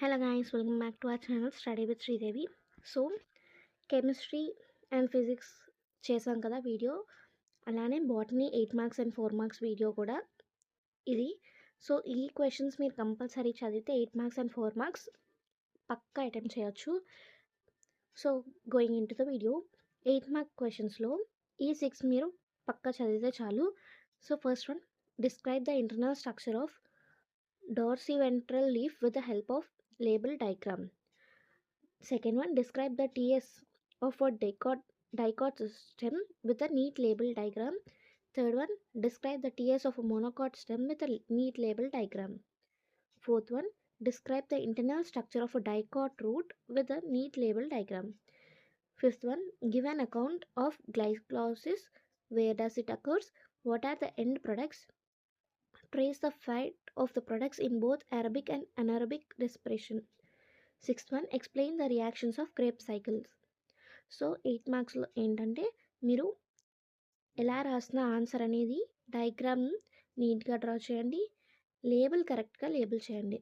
Hello guys, welcome back to our channel Study with Sridevi. So chemistry and physics చేసాం కదా video, అలానే botany 8 marks and 4 marks video కూడా ఇది. So ఈ questions మీరు compulsory చదివితే 8 మార్క్స్ అండ్ 4 మార్క్స్ పక్కా అటెంప్ట్ చేయొచ్చు. So going into the video, 8 mark క్వశ్చన్స్లో ఈ 6 మీరు పక్కా చదివితే చాలు. So first one, describe the internal structure of dorsiventral leaf with the help of label diagram. Second one, describe the TS of a dicot stem with a neat label diagram. Third one, describe the TS of a monocot stem with a neat label diagram. Fourth one, describe the internal structure of a dicot root with a neat label diagram. Fifth one, give an account of glycolysis. Where does it occurs? What are the end products? Trace the fate of the products in both aerobic and anaerobic respiration. Sixth one, explain the reactions of Krebs cycles. So 8 మార్క్స్లో ఏంటంటే మీరు ఎలా రాసిన answer అనేది diagram నీట్గా draw చేయండి, label కరెక్ట్గా label చేయండి.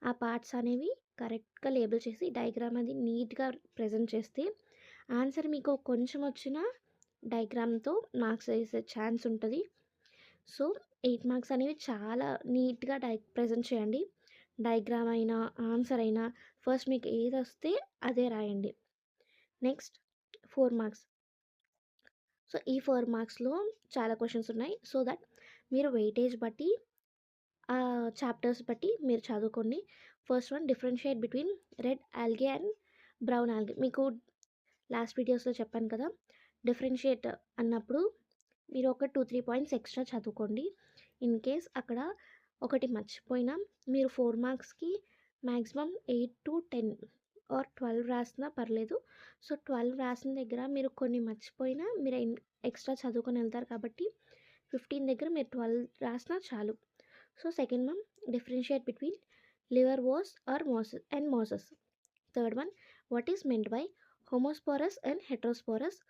ఆ పార్ట్స్ అనేవి కరెక్ట్గా లేబుల్ చేసి డయాగ్రామ్ అది నీట్గా ప్రజెంట్ చేస్తే ఆన్సర్ మీకు కొంచెం వచ్చిన డయాగ్రామ్తో మార్క్స్ వేసే ఛాన్స్ ఉంటుంది. సో 8 మార్క్స్ అనేవి చాలా నీట్గా ప్రజెంట్ చేయండి. డయాగ్రామ్ అయినా ఆన్సర్ అయినా ఫస్ట్ మీకు ఏది వస్తే అదే రాయండి. Next 4 marks. సో ఈ 4 మార్క్స్లో చాలా క్వశ్చన్స్ ఉన్నాయి. సో దట్ మీరు వెయిటేజ్ బట్టి ఆ చాప్టర్స్ బట్టి మీరు చదువుకోండి. First one, differentiate between red algae and brown algae. మీకు లాస్ట్ వీడియోస్లో చెప్పాను కదా, డిఫరెన్షియేట్ అన్నప్పుడు మీరు ఒక 2-3 పాయింట్స్ ఎక్స్ట్రా చదువుకోండి. ఇన్ కేస్ అక్కడ ఒకటి మర్చిపోయినా మీరు 4 మార్క్స్కి మ్యాక్సిమం 8 to 10 ఆర్ 12 రాసినా పర్లేదు. సో 12 రాసిన దగ్గర మీరు కొన్ని మర్చిపోయినా మీరు ఎక్స్ట్రా చదువుకొని వెళ్తారు కాబట్టి 15 దగ్గర మీరు 12 రాసినా చాలు. So second one, differentiate between liverworts ఆర్ mosses. Third one, what is meant by homosporous and heterosporous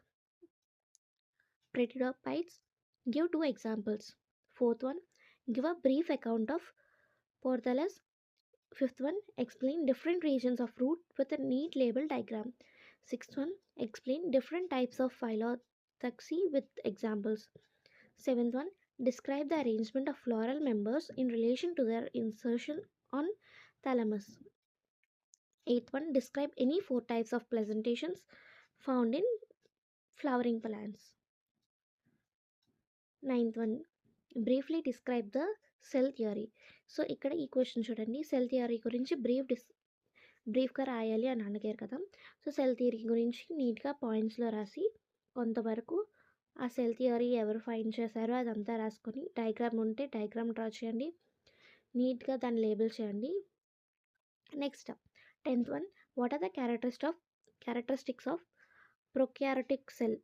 Pteridophytes? Give 2 examples. Fourth one, give a brief account of Porthalus. Fifth one, explain different regions of root with a neat label diagram. Sixth one, explain different types of phyllotaxy with examples. Seventh one, describe the arrangement of floral members in relation to their insertion on thalamus. Eighth one, describe any 4 types of presentations found in flowering plants. Ninth one, briefly describe the cell theory. So ఇక్కడ ఈ question చూడండి, cell theory గురించి బ్రీఫ్గా రాయాలి అని అడిగారు కదా. So cell theory గురించి నీట్గా పాయింట్స్లో రాసి కొంతవరకు ఆ సెల్ థియరీ ఎవరు ఫైండ్ చేశారో అదంతా రాసుకొని డయాగ్రామ్ ఉంటే డయాగ్రామ్ డ్రా చేయండి, నీట్గా దాన్ని లేబుల్ చేయండి. Next 10th one, what are the characteristics of prokaryotic cell.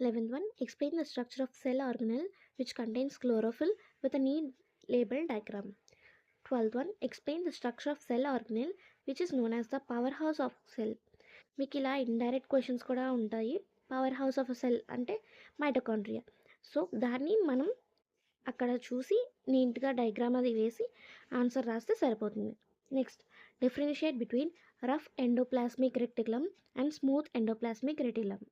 11th one, explain the structure of cell organelle which contains chlorophyll with a neat label diagram. 12th one, explain the structure of cell organelle which is known as the powerhouse of cell. మీకు ఇలా indirect questions కూడా ఉంటాయి. Power house of cell అంటే mitochondria. So దాన్ని మనం అక్కడ చూసి నీట్గా డయాగ్రామ్ అది వేసి ఆన్సర్ రాస్తే సరిపోతుంది. Next, differentiate between rough endoplasmic reticulum and smooth endoplasmic reticulum.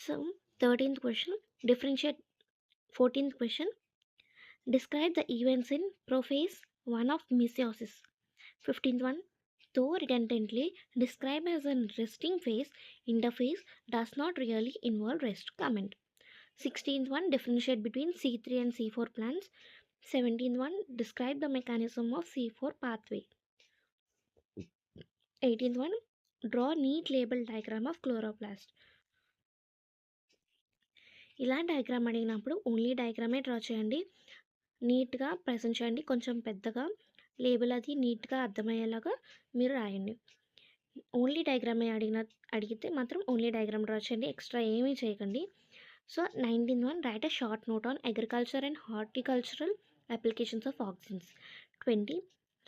So 13th question, differentiate. 14th question, describe the events in prophase 1 of meiosis. 15th one, though redundantly described as a resting phase, interphase does not really involve rest. Comment. 16th one, differentiate between C3 and C4 plants. 17th one, describe the mechanism of C4 pathway. 18th one, draw neat label diagram of chloroplast. ఇలా diagram అడిగినప్పుడు only డయాగ్రామే draw చేయండి, నీట్గా present చేయండి, కొంచెం పెద్దగా label అది నీట్గా అర్థమయ్యేలాగా మీరు రాయండి. ఓన్లీ డయాగ్రామే అడిగితే మాత్రం ఓన్లీ డయాగ్రామ్ డ్రా చేయండి, ఎక్స్ట్రా ఏమీ చేయకండి. So 19th one, write a short note on agriculture and horticultural applications of auxins. 20,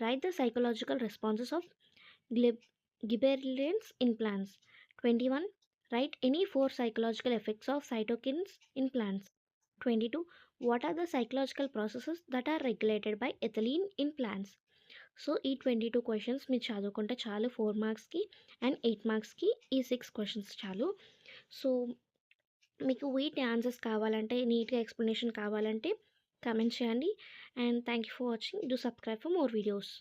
write the psychological responses of gibberellins in plants. 21, write any 4 psychological effects of cytokines in plants. 22. What are the psychological processes that are regulated by ethylene in plants? So ఈ 22 questions మీరు చదువుకుంటే చాలు 4 మార్క్స్‌కి and 8 మార్క్స్‌కి ఈ 6 questions చాలు. So మీకు వీటి ఆన్సర్స్ కావాలంటే నీట్‌గా ఎక్స్‌ప్లనేషన్ కావాలంటే కామెంట్ చేయండి. And thank you for watching. Do subscribe for more videos.